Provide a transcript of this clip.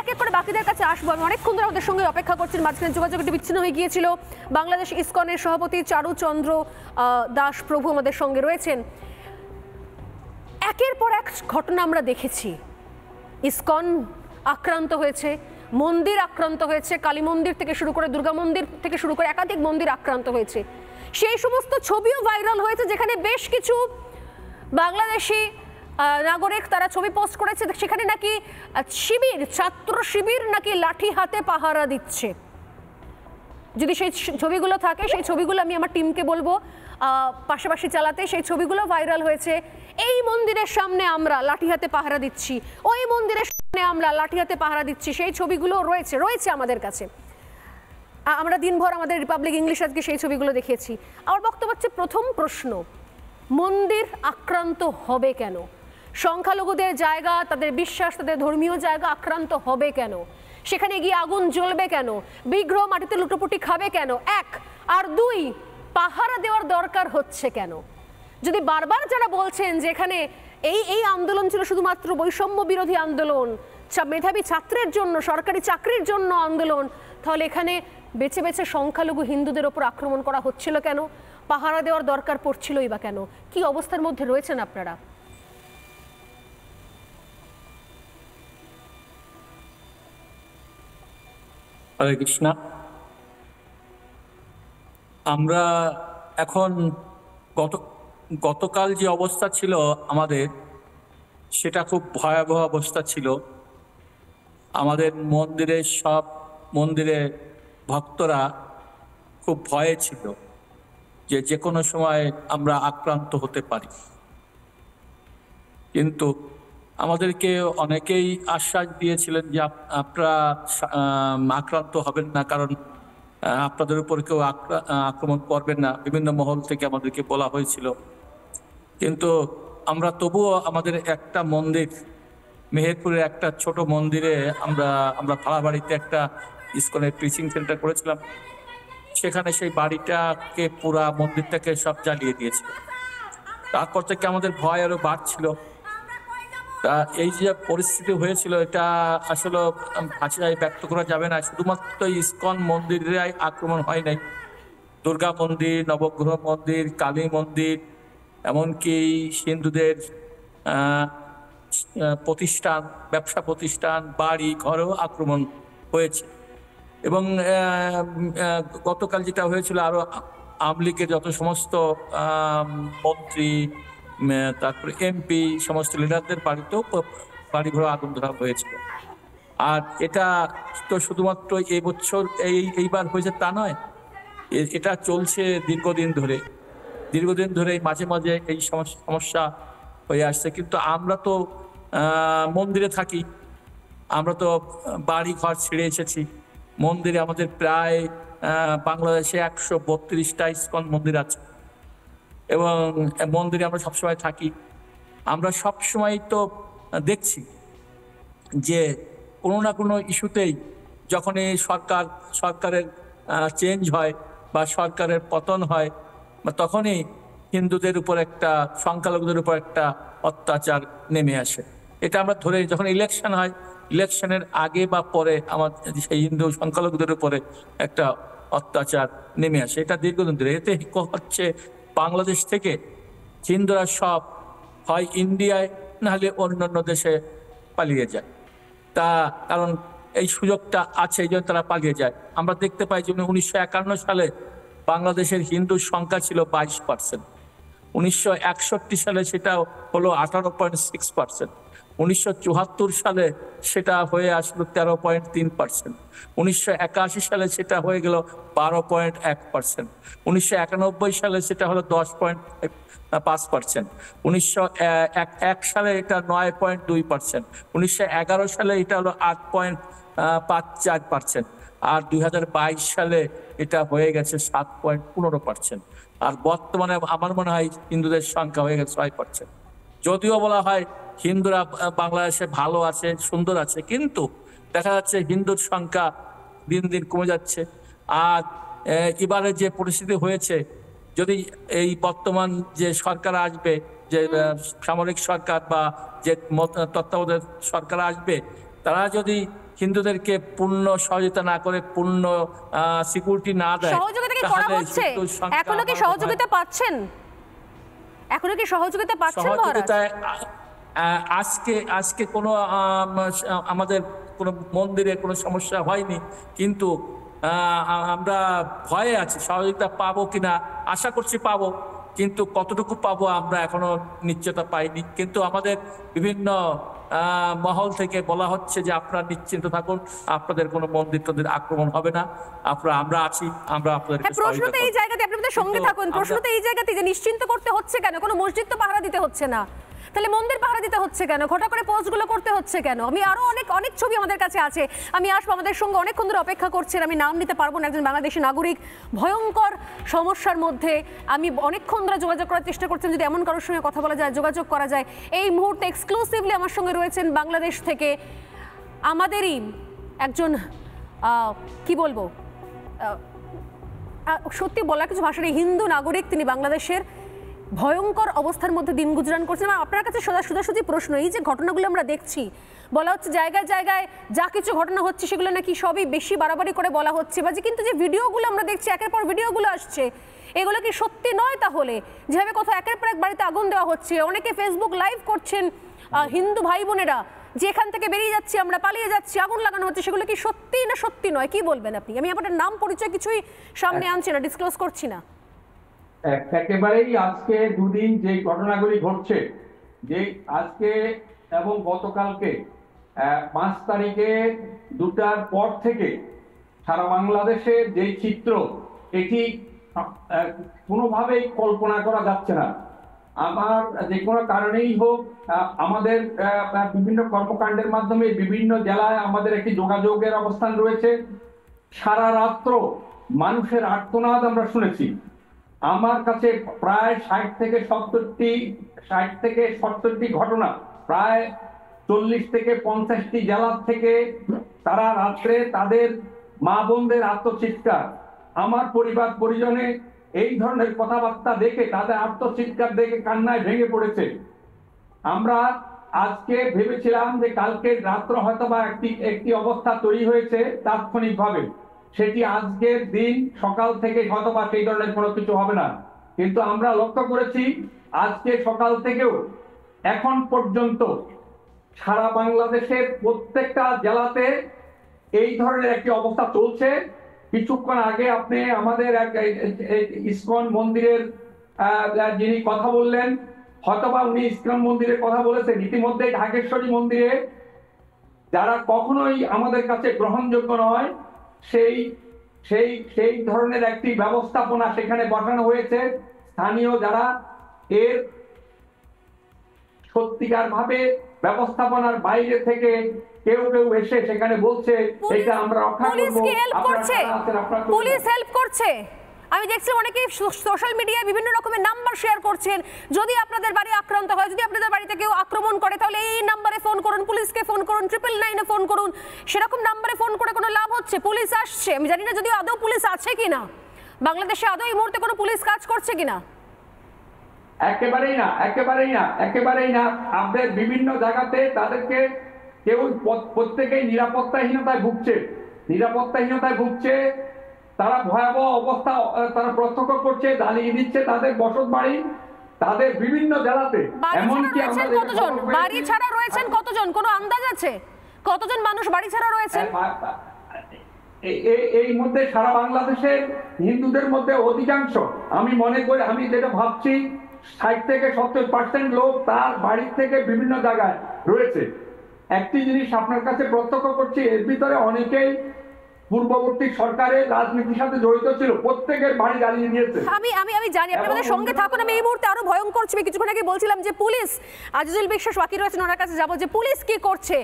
এক এক করে বাকিদের কাছে আসবো। আমি অনেকক্ষণ ধরে আমাদের সঙ্গে অপেক্ষা করছেন, মাঝখানে যোগাযোগটি বিচ্ছিন্ন হয়ে গিয়েছিল। বাংলাদেশ ইসকনের সভাপতি চারুচন্দ্র দাস প্রভু আমাদের সঙ্গে রয়েছেন। একের পর এক ঘটনা আমরা দেখেছি, ইসকন আক্রান্ত হয়েছে, মন্দির আক্রান্ত হয়েছে, কালী মন্দির থেকে শুরু করে দুর্গা মন্দির থেকে শুরু করে একাধিক মন্দির আক্রান্ত হয়েছে। সেই সমস্ত ছবিও ভাইরাল হয়েছে যেখানে বেশ কিছু বাংলাদেশি নাগরিক তারা ছবি পোস্ট করেছে, সেখানে নাকি শিবির, ছাত্র শিবির নাকি লাঠি হাতে পাহারা দিচ্ছে। যদি সেই ছবিগুলো থাকে, সেই ছবিগুলো আমি আমার টিমকে বলবো পাশাপাশি চালাতে। সেই ছবিগুলো ভাইরাল হয়েছে, এই মন্দিরের সামনে আমরা লাঠি হাতে পাহারা দিচ্ছি, ওই মন্দিরের সামনে আমরা লাঠি হাতে পাহারা দিচ্ছি, সেই ছবিগুলো রয়েছে আমাদের কাছে। আমরা দিনভর আমাদের রিপাবলিক ইংলিশ আজকে সেই ছবিগুলো দেখিয়েছি। আমার বক্তব্য হচ্ছে, প্রথম প্রশ্ন, মন্দির আক্রান্ত হবে কেন? সংখ্যালঘুদের জায়গা, তাদের বিশ্বাস, তাদের ধর্মীয় জায়গা আক্রান্ত হবে কেন? সেখানে গিয়ে আগুন জ্বলবে কেন? বিগ্রহ মাটিতে লুটোপুটি খাবে কেন? এক। আর দুই, পাহারা দেওয়ার দরকার হচ্ছে কেন? যদি বারবার যারা বলছেন যে এখানে এই আন্দোলন ছিল শুধুমাত্র বৈষম্য বিরোধী আন্দোলন, মেধাবী ছাত্রের জন্য, সরকারি চাকরির জন্য আন্দোলন, তাহলে এখানে বেছে বেছে সংখ্যালঘু হিন্দুদের ওপর আক্রমণ করা হচ্ছিল কেন? পাহারা দেওয়ার দরকার পড়ছিলই বা কেন? কি অবস্থার মধ্যে রয়েছেন আপনারা? হরে কৃষ্ণ। আমরা এখন গতকাল যে অবস্থা ছিল আমাদের, সেটা খুব ভয়াবহ অবস্থা ছিল। আমাদের সব মন্দিরে ভক্তরা খুব ভয়ে ছিল যে কোনো সময় আমরা আক্রান্ত হতে পারি। কিন্তু আমাদেরকে অনেকেই আশ্বাস দিয়েছিলেন যে আপনারা আক্রান্ত হবেন না, কারণ আপনাদের উপর কেউ আক্রমণ করবেন না, বিভিন্ন মহল থেকে আমাদেরকে বলা হয়েছিল। কিন্তু আমরা তবুও আমাদের একটা মন্দির, মেহেরপুরের একটা ছোট মন্দিরে আমরা ভাড়াবাড়িতে একটা ইসকনের প্রিচিং সেন্টার করেছিলাম। সেখানে সেই বাড়িটাকে, পুরা মন্দিরটাকে সব জ্বালিয়ে দিয়েছিল। তারপর থেকে আমাদের ভয় আরো বাড়ছিল। এই যে পরিস্থিতি হয়েছিল, এটা আসলে ভাষায় ব্যক্ত করা যাবে না। শুধুমাত্র ইসকন মন্দিরে আক্রমণ হয় নাই, দুর্গা মন্দির, নবগ্রহ মন্দির, কালী মন্দির, এমনকি হিন্দুদের প্রতিষ্ঠান, ব্যবসা প্রতিষ্ঠান, বাড়ি ঘরেও আক্রমণ হয়েছে। এবং গতকাল যেটা হয়েছিল, আরো আওয়ামী লীগের যত সমস্ত মন্ত্রী, তারপরে এমপি, সমস্ত লিডারদের বাড়িতেও বাড়িঘর আগুন ধরা হয়েছিল। আর এটা তো শুধুমাত্র এই বছর এইবার হয়েছে তা নয়, এটা চলছে দীর্ঘদিন ধরে মাঝে মাঝে এই সমস্যা হয়ে আসছে। কিন্তু আমরা তো মন্দিরে থাকি, আমরা তো বাড়ি ঘর ছেড়ে এসেছি। মন্দিরে আমাদের প্রায় বাংলাদেশে 132টা ইসকন মন্দির আছে, এবং মন্দিরে আমরা সবসময় থাকি। আমরা সবসময় তো দেখছি যে কোনো না কোনো ইস্যুতেই, যখনই সরকারের চেঞ্জ হয় বা সরকারের পতন হয়, তখনই হিন্দুদের উপর সংখ্যালঘুদের উপর একটা অত্যাচার নেমে আসে। এটা আমরা ধরে, যখন ইলেকশন হয়, ইলেকশনের আগে বা পরে আমাদের সেই হিন্দু সংখ্যালঘুদের উপরে একটা অত্যাচার নেমে আসে। এটা দীর্ঘদিন ধরে। এতে হচ্ছে, বাংলাদেশ থেকে হিন্দুরা সব হয় ইন্ডিয়ায়, নাহলে অন্যান্য দেশে পালিয়ে যায়। কারণ এই সুযোগটা আছে, এই জন্য তারা পালিয়ে যায়। আমরা দেখতে পাই যে 1951 সালে বাংলাদেশের হিন্দুর সংখ্যা ছিল 22%, 1961 সালে সেটা হলো 18.6%, 1974 সালে সেটা হয়ে আসলো 13.3%, 1981 সালে সেটা হয়ে গেল 12.1%, 1991 সালে সেটা হলো 10.5%, 1901 সালে এটা 9.2%, 1911 সালে এটা হলো 8.54%, আর 2022 সালে এটা হয়ে গেছে 7.15%। আর বর্তমানে আমার মনে হয় হিন্দুদের সংখ্যা হয়ে গেছে 6%। যদিও বলা হয় হিন্দুরা বাংলাদেশে ভালো আছে, সুন্দর আছে, কিন্তু দেখা যাচ্ছে হিন্দুর সংখ্যা দিন দিন কমে যাচ্ছে। আর এবারে যে পরিস্থিতি হয়েছে, যদি এই বর্তমান যে সরকার আসবে, যে সামরিক সরকার বা যে তত্ত্বাবধায়ক সরকার আসবে, তারা যদি হিন্দুদেরকে পূর্ণ সহযোগিতা না করে, পূর্ণ সিকিউরিটি না দেয়, সহযোগিতা কি করা হচ্ছে? এখনো কি সহযোগিতা পাচ্ছেন? এখনো কি সহযোগিতা পাচ্ছেন? সহযোগিতায় আজকে কোনো আমাদের কোনো মন্দিরে কোনো সমস্যা হয়নি, কিন্তু আমরা ভয়ে আছি সহযোগিতা পাবো কিনা। আশা করছি পাবো, কিন্তু কতটুকু পাবো আমরা এখনো নিশ্চয়তা পাইনি। কিন্তু আমাদের বিভিন্ন মহল থেকে বলা হচ্ছে যে আপনারা নিশ্চিন্ত থাকুন, আপনাদের কোনো মন্দির টন্দির আক্রমণ হবে না, আমরা আছি, আমরা আপনাদের। প্রশ্নটা এই জায়গাতে, আপনি আমাদের সঙ্গে থাকুন, প্রশ্নটা এই জায়গাতে যে নিশ্চিন্ত করতে হচ্ছে কেন? কোনো মসজিদ তো পাহারা দিতে হচ্ছে না, তাহলে মন্দির পাহারা দিতে হচ্ছে কেন? ঘটা করে পোস্টগুলো করতে হচ্ছে কেন? আমি আরো অনেক ছবি আমাদের কাছে আছে, আমি আসবো, আমাদের সঙ্গে অনেকক্ষণ ধরে অপেক্ষা করছেন, আমি নাম নিতে পারবো না, একজন বাংলাদেশি নাগরিক ভয়ঙ্কর সমস্যার মধ্যে, আমি অনেকক্ষণ ধরে যোগাযোগ করার চেষ্টা করছেন, যদি এমন কারোর সঙ্গে কথা বলা যায়, যোগাযোগ করা যায়। এই মুহূর্তে এক্সক্লুসিভলি আমার সঙ্গে রয়েছেন বাংলাদেশ থেকে আমাদেরই একজন কি বলবো, সত্যি বলার কিছু ভাষা নেই, হিন্দু নাগরিক, তিনি বাংলাদেশের ভয়ঙ্কর অবস্থার মধ্যে দিন গুজরান করছেন। আপনার কাছে সোজাসুজি প্রশ্ন, এই যে ঘটনাগুলো আমরা দেখছি, বলা হচ্ছে জায়গায় জায়গায় যা কিছু ঘটনা হচ্ছে সেগুলো নাকি সবই বেশি বাড়াবাড়ি করে বলা হচ্ছে, বা যে কিন্তু যে ভিডিওগুলো আমরা দেখছি, একের পর ভিডিওগুলো আসছে, এগুলো কি সত্যি নয়? তাহলে যেভাবে কোথাও একের পর এক বাড়িতে আগুন দেওয়া হচ্ছে, অনেকে ফেসবুক লাইভ করছেন হিন্দু ভাই বোনেরা, যে এখান থেকে বেরিয়ে যাচ্ছি, আমরা পালিয়ে যাচ্ছি, আগুন লাগানো হচ্ছে, সেগুলো কি সত্যি না সত্যি নয়? কি বলবেন আপনি? আমি আপনার নাম পরিচয় কিছুই সামনে আনছি না, ডিসক্লোজ করছি না। একেবারেই আজকে দুদিন যে ঘটনাগুলি ঘটছে, যে আজকে এবং গতকালকে 5 তারিখে 2টার পর থেকে সারা বাংলাদেশে যে চিত্র, এটি কোনোভাবেই কল্পনা করা যাচ্ছে না। আমার যে কোনো কারণেই হোক, আমাদের বিভিন্ন কর্মকাণ্ডের মাধ্যমে বিভিন্ন জেলায় আমাদের একটি যোগাযোগের অবস্থান রয়েছে। সারা রাত্র মানুষের আর্তনাদ আমরা শুনেছি। আমার কাছে প্রায় 60 থেকে 70টি ঘটনা, প্রায় 40 থেকে 50টি জেলা থেকে তারা রাত্রে তাদের মা বোনদের আত্মচিৎকার, আমার পরিবার পরিজনে এই ধরনের কথাবার্তা দেখে, তাদের আত্মচিৎকার দেখে কান্নায় ভেঙে পড়েছে। আমরা আজকে ভেবেছিলাম যে কালকে রাত্র হয়তোবা একটি অবস্থা তৈরি হয়েছে তাৎক্ষণিকভাবে, সেটি আজকের দিন সকাল থেকে হয়তোবা সেই ধরনের কোনো কিছু হবে না, কিন্তু আমরা লক্ষ্য করেছি আজকে সকাল থেকেও এখন পর্যন্ত সারা বাংলাদেশের প্রত্যেকটা জেলাতে এই ধরনের একটি অবস্থা চলছে। কিছুক্ষণ আগে আপনি আমাদের ইসকন মন্দিরের যিনি কথা বললেন, হয়তোবা উনি ইসকন মন্দিরের কথা বলেছেন, ইতিমধ্যে ঢাকেশ্বরী মন্দিরে যারা কখনোই আমাদের কাছে গ্রহণযোগ্য নয়, সেই ধরনের একটি ব্যবস্থাপনা সেখানে বসানো হয়েছে। স্থানীয় যারা এর সত্যিকার ভাবে ব্যবস্থাপনার বাইরে থেকে কেউ এসে সেখানে বলছে এটা আমরা রক্ষা করব, পুলিশ হেল্প করছে। আমি দেখছি অনেকে সোশ্যাল মিডিয়ায় বিভিন্ন রকমের নাম্বার শেয়ার করছেন, যদি আপনাদের বাড়ি আক্রান্ত হয়, যদি আপনাদের বাড়িতে কেউ আক্রমণ করে, তাহলে এই নাম্বারে ফোন করুন, পুলিশকে ফোন করুন, 999-এ ফোন করুন। সেরকম নাম্বারে ফোন করে কোনো লাভ হচ্ছে? পুলিশ আসছে, আমি জানি না যদিও আদৌ পুলিশ আছে কিনা বাংলাদেশে, আদৌ এই মুহূর্তে কোনো পুলিশ কাজ করছে কিনা। একেবারেই না। আমাদের বিভিন্ন জায়গাতে তাদেরকে প্রত্যেকেই নিরাপত্তাহীনতায় ভুগছে। তারা ভয়াবহ অবস্থা তারা প্রত্যক্ষ করছে, জ্বালিয়ে দিচ্ছে তাদের বসত বাড়ি, তাদের বিভিন্ন জেলাতে। এমনকি বাড়ি ছাড়া রয়েছেন কতজন, কোনো আন্দাজ আছে কতজন মানুষ বাড়ি ছাড়া রয়েছেন? এই মধ্যে সারা বাংলাদেশের হিন্দুদের মধ্যে অধিকাংশ, আমি মনে করি, আমি যেটা ভাবছি, 60 থেকে 70% লোক তার বাড়ির থেকে বিভিন্ন জায়গায় রয়েছে। একটি জিনিস আপনার কাছে প্রত্যক্ষ করছি, এর ভিতরে অনেকেই পূর্ববর্তী সরকারের রাজনীতির সাথে জড়িত ছিল, প্রত্যেকের বাড়ি জ্বালিয়ে দিয়েছে। আমি জানি, আপনি আমাদের সঙ্গে থাকুন। আমি এই মুহূর্তে আরো ভয়ঙ্কর ছবি, কিছুক্ষণ আগে বলছিলাম যে পুলিশ, আজিজুল বিশ্বাস বাকি রয়েছেন, ওনার কাছে যাবো, যে পুলিশ কি করছে।